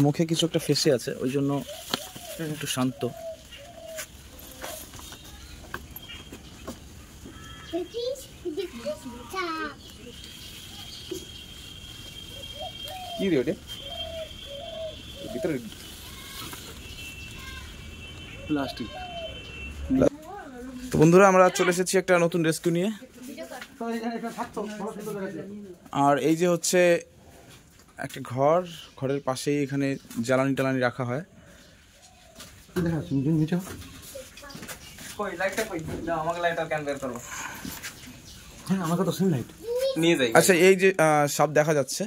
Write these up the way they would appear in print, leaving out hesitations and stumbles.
মুখে কিছু একটা ফেসে আছে, ওই জন্য একটু শান্ত। কি রে ওটা? ভিতরে প্লাস্টিক। তো বন্ধুরা, আমরা চলে এসেছি একটা নতুন রেস্কিউ নিয়ে। আর এই যে হচ্ছে একটা ঘরের পাশেই এখানে জ্বালানি টালানি রাখা হয়। আচ্ছা, এই যে সাপ দেখা যাচ্ছে,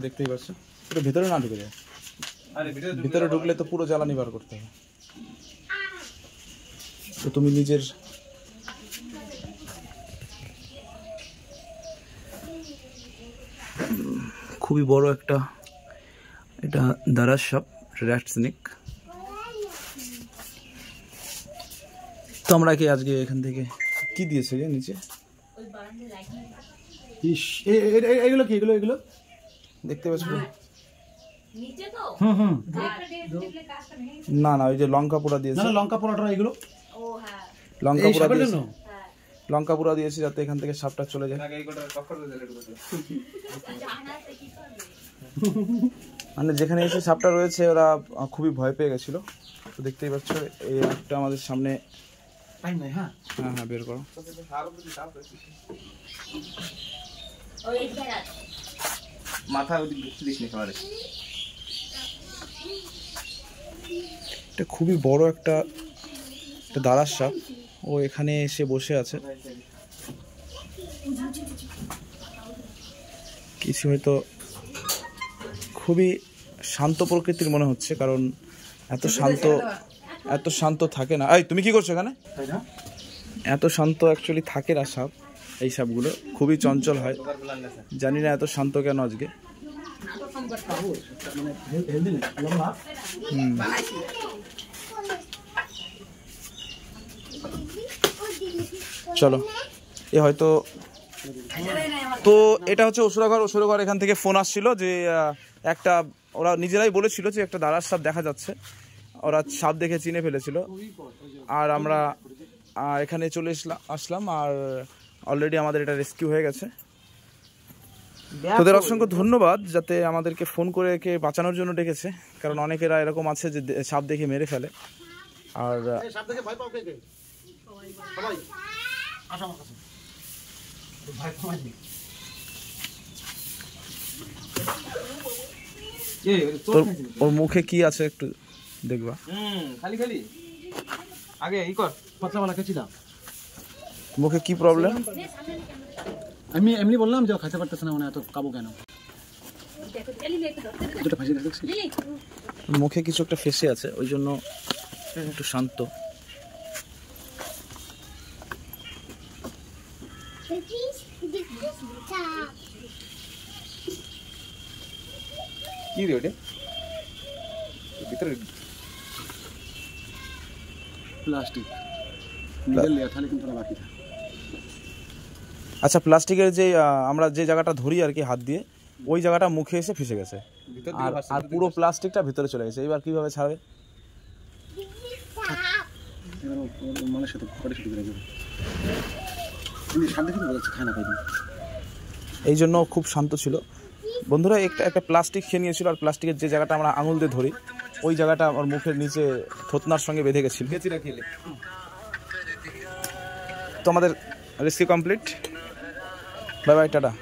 দেখতেই পাচ্ছ, পুরো ভেতরে না ঢুকে যায়। ভিতরে ঢুকলে তো পুরো জ্বালানি বার করতে হবে। তো তুমি নিজের খুবই বড় একটা, এটা দারাস সাপ, র্যাট স্নেক। তো আমরা কি আজকে এখান থেকে কি দিয়েছে যে নিচে? এগুলো কি? এগুলো দেখতে পাচ্ছ? না না, ওই যে লঙ্কা পোড়া দিয়েছে। লঙ্কা পোড়াটা এগুলো লঙ্কা পোড়া দিয়েছে, লঙ্কা পোড়া দিয়েছে যাতে এখান থেকে সাপটা চলে যায়। মানে যেখানে এসে সাপটা রয়েছে ওরা খুবই ভয় পেয়ে গেছিল। তো দেখতেই পাচ্ছ, এই একটা আমাদের সামনে। হ্যাঁ হ্যাঁ, বের করো। এটা খুবই বড় একটা দারাস সাপ, ও এখানে এসে বসে আছে। কিছু হয়তো খুবই শান্ত প্রকৃতির মনে হচ্ছে, কারণ এত শান্ত থাকে না। এই তুমি কি করছো এখানে? এত শান্ত অ্যাকচুয়ালি থাকে না সাপ। এই সাপগুলো খুবই চঞ্চল হয়, জানি না এত শান্ত কেন আজকে। চলো, এ হয়তো, তো এটা হচ্ছে অসুরাঘর। এখান থেকে ফোন আসছিল যে একটা, ওরা নিজেরাই বলেছিল যে একটা দারাস সাপ দেখা যাচ্ছে। ওরা সাপ দেখে চিনে ফেলেছিল, আর আমরা এখানে চলে আসলাম। আর অলরেডি আমাদের এটা রেস্কিউ হয়ে গেছে। তোদের অসংখ্য ধন্যবাদ, যাতে আমাদেরকে ফোন করে একে বাঁচানোর জন্য ডেকেছে, কারণ অনেকেরা এরকম আছে যে সাপ দেখে মেরে ফেলে। আর ওর মুখে কি আছে একটু দেখবা। খালি আগে ই কর, পাতলা খেয়েছিলাম। মুখে কি প্রবলেম? আমি এমনি বললাম যে খাইতে পারতেছে না, মানে এত কাবু কেন? মুখে কিছু একটা ফেসে আছে, ওই জন্য একটু শান্ত। কি রে ওটা? ভিতরে প্লাস্টিক। আচ্ছা, প্লাস্টিকের যে আমরা যে জায়গাটা ধরি আর কি হাত দিয়ে, ওই জায়গাটা মুখে এসে ফেসে গেছে, আর পুরো প্লাস্টিকটা ভিতরে চলে গেছে। এবার কিভাবে ছাড়বে? এই জন্য খুব শান্ত ছিল। বন্ধুরা, একটা প্লাস্টিক খেয়ে নিয়েছিল, আর প্লাস্টিকের যে জায়গাটা আমরা আঙুল দিয়ে ধরি, ওই জায়গাটা আমার মুখের নিচে থতনার সঙ্গে বেঁধে গেছিল। তো আমাদের rescue complete. Bye bye, tata.